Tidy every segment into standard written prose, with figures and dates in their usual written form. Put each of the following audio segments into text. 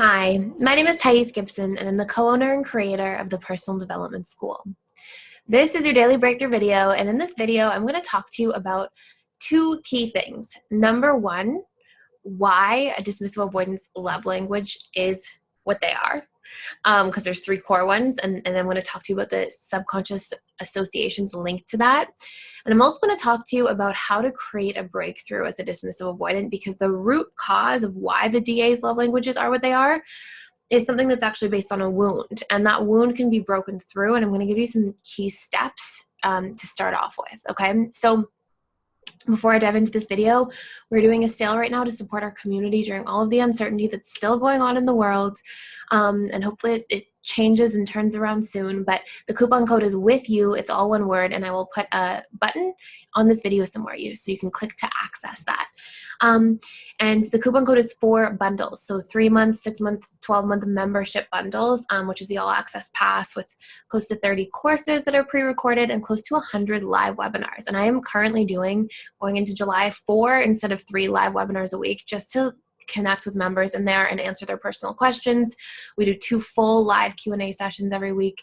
Hi, my name is Gibson, and I'm the co-owner and creator of the Personal Development School. This is your daily breakthrough video, and in this video, I'm going to talk to you about two key things. Number one, why a dismissive avoidance love language is what they are, because there's three core ones, and I'm going to talk to you about the subconscious associations linked to that. And I'm also going to talk to you about how to create a breakthrough as a dismissive avoidant, because the root cause of why the DA's love languages are what they are is something that's actually based on a wound, and that wound can be broken through, and I'm going to give you some key steps to start off with, okay? So before I dive into this video, we're doing a sale right now to support our community during all of the uncertainty that's still going on in the world, and hopefully it changes and turns around soon, but the coupon code is with you. It's all one word, and I will put a button on this video somewhere so you can click to access that. And the coupon code is for bundles, so 3 months, 6 months, 12-month membership bundles, which is the all access pass with close to 30 courses that are pre-recorded and close to 100 live webinars. And I am currently going into July 4 instead of 3 live webinars a week, just to connect with members in there and answer their personal questions. We do 2 full live Q&A sessions every week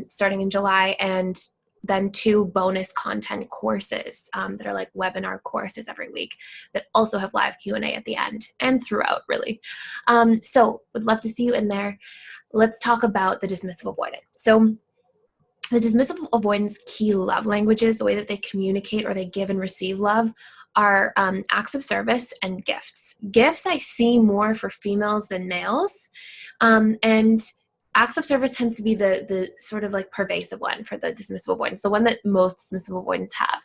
starting in July, and then 2 bonus content courses that are like webinar courses every week that also have live Q&A at the end and throughout, really. So would love to see you in there. Let's talk about the dismissive avoidant. So the dismissive avoidance key love languages, the way that they communicate or they give and receive love, are acts of service and gifts. Gifts I see more for females than males, and acts of service tends to be the sort of like pervasive one for the dismissive avoidance, the one that most dismissive avoidants have.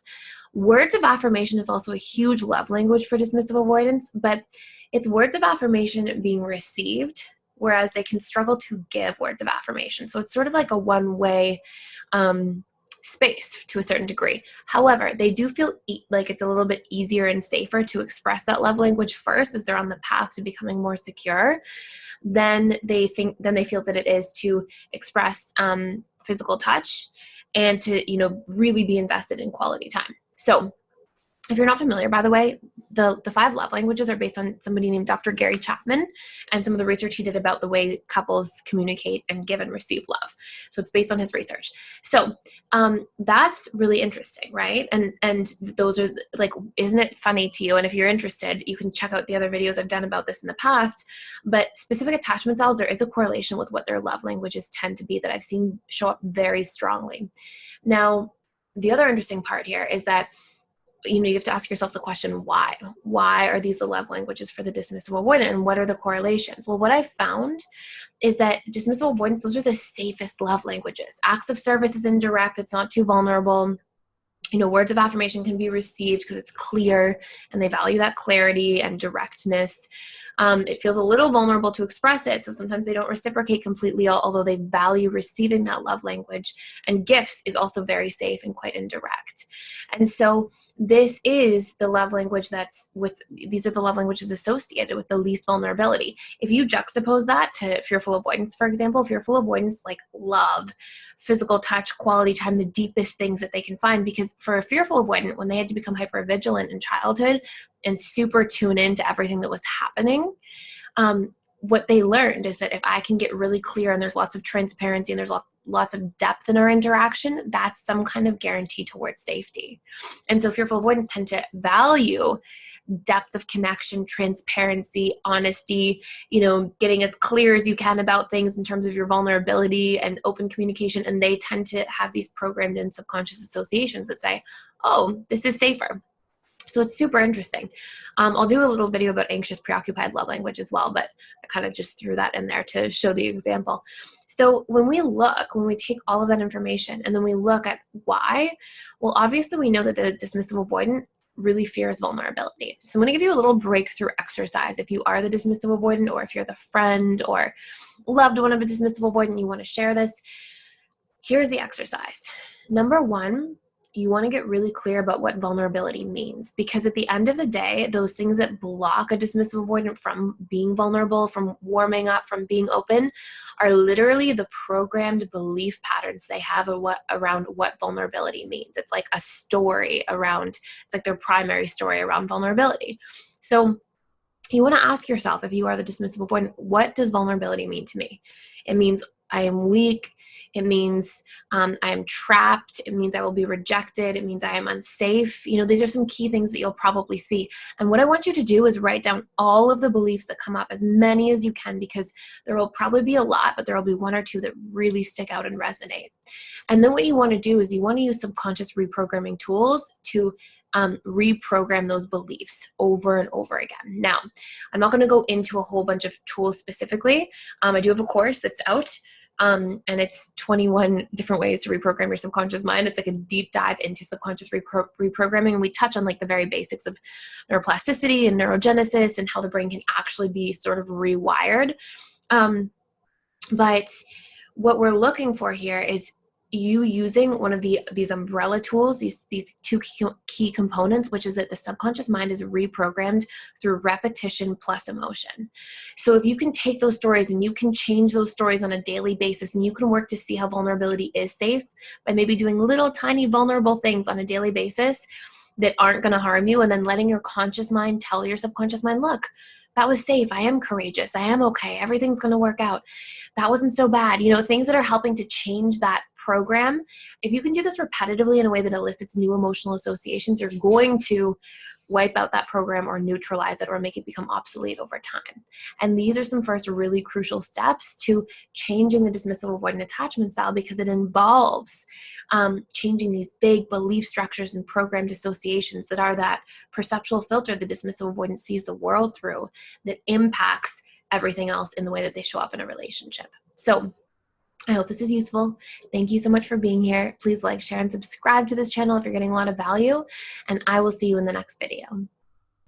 Words of affirmation is also a huge love language for dismissive avoidance, but it's words of affirmation being received, whereas they can struggle to give words of affirmation. So it's sort of like a one-way space to a certain degree. However, they do feel like it's a little bit easier and safer to express that love language first as they're on the path to becoming more secure. Then they feel that it is to express physical touch and to really be invested in quality time. So if you're not familiar, by the way, the 5 love languages are based on somebody named Dr. Gary Chapman and some of the research he did about the way couples communicate and give and receive love. So it's based on his research. So that's really interesting, right? And those are like, isn't it funny to you? And if you're interested, you can check out the other videos I've done about this in the past. But specific attachment styles, there is a correlation with what their love languages tend to be that I've seen show up very strongly. Now, the other interesting part here is that you have to ask yourself the question, why? Why are these the love languages for the dismissive avoidant, and what are the correlations? Well, what I found is that dismissive avoidance, those are the safest love languages. Acts of service is indirect, it's not too vulnerable. Words of affirmation can be received because it's clear and they value that clarity and directness. It feels a little vulnerable to express it, so sometimes they don't reciprocate completely, although they value receiving that love language. And gifts is also very safe and quite indirect. And so this is the love language these are the love languages associated with the least vulnerability. If you juxtapose that to fearful avoidance, for example, fearful avoidance like love, physical touch, quality time, the deepest things that they can find, because for a fearful avoidant, when they had to become hypervigilant in childhood and super tune in to everything that was happening, what they learned is that if I can get really clear and there's lots of transparency and there's lots of depth in our interaction, that's some kind of guarantee towards safety. And so fearful avoidants tend to value depth of connection, transparency, honesty, getting as clear as you can about things in terms of your vulnerability and open communication. And they tend to have these programmed in subconscious associations that say, oh, this is safer. So it's super interesting. I'll do a little video about anxious, preoccupied love language as well, but I kind of just threw that in there to show the example. So when we take all of that information and then we look at why, well, obviously we know that the dismissive avoidant really fears vulnerability. So I'm going to give you a little breakthrough exercise if you are the dismissive avoidant, or if you're the friend or loved one of a dismissive avoidant and you want to share this. Here's the exercise. Number 1, you want to get really clear about what vulnerability means, because at the end of the day, those things that block a dismissive avoidant from being vulnerable, from warming up, from being open, are literally the programmed belief patterns they have around what vulnerability means. It's like a story around, it's like their primary story around vulnerability. So you want to ask yourself, if you are the dismissive avoidant, what does vulnerability mean to me? It means I am weak. It means I am trapped. It means I will be rejected. It means I am unsafe. These are some key things that you'll probably see. And what I want you to do is write down all of the beliefs that come up, as many as you can, because there will probably be a lot, but there will be one or two that really stick out and resonate. And then what you want to do is you want to use subconscious reprogramming tools to reprogram those beliefs over and over again. Now, I'm not going to go into a whole bunch of tools specifically. I do have a course that's out, and it's 21 different ways to reprogram your subconscious mind. It's like a deep dive into subconscious reprogramming, and we touch on like the very basics of neuroplasticity and neurogenesis and how the brain can actually be sort of rewired. But what we're looking for here is you using one of these umbrella tools, these two key components, which is that the subconscious mind is reprogrammed through repetition plus emotion. So if you can take those stories and you can change those stories on a daily basis, and you can work to see how vulnerability is safe by maybe doing little tiny vulnerable things on a daily basis that aren't going to harm you, and then letting your conscious mind tell your subconscious mind, look, that was safe. I am courageous. I am okay. Everything's going to work out. That wasn't so bad. Things that are helping to change that program. If you can do this repetitively in a way that elicits new emotional associations, you're going to wipe out that program or neutralize it or make it become obsolete over time. And these are some first really crucial steps to changing the dismissive avoidant attachment style, because it involves changing these big belief structures and programmed associations that are that perceptual filter the dismissive avoidant sees the world through, that impacts everything else in the way that they show up in a relationship. So I hope this is useful. Thank you so much for being here. Please like, share, and subscribe to this channel if you're getting a lot of value, and I will see you in the next video.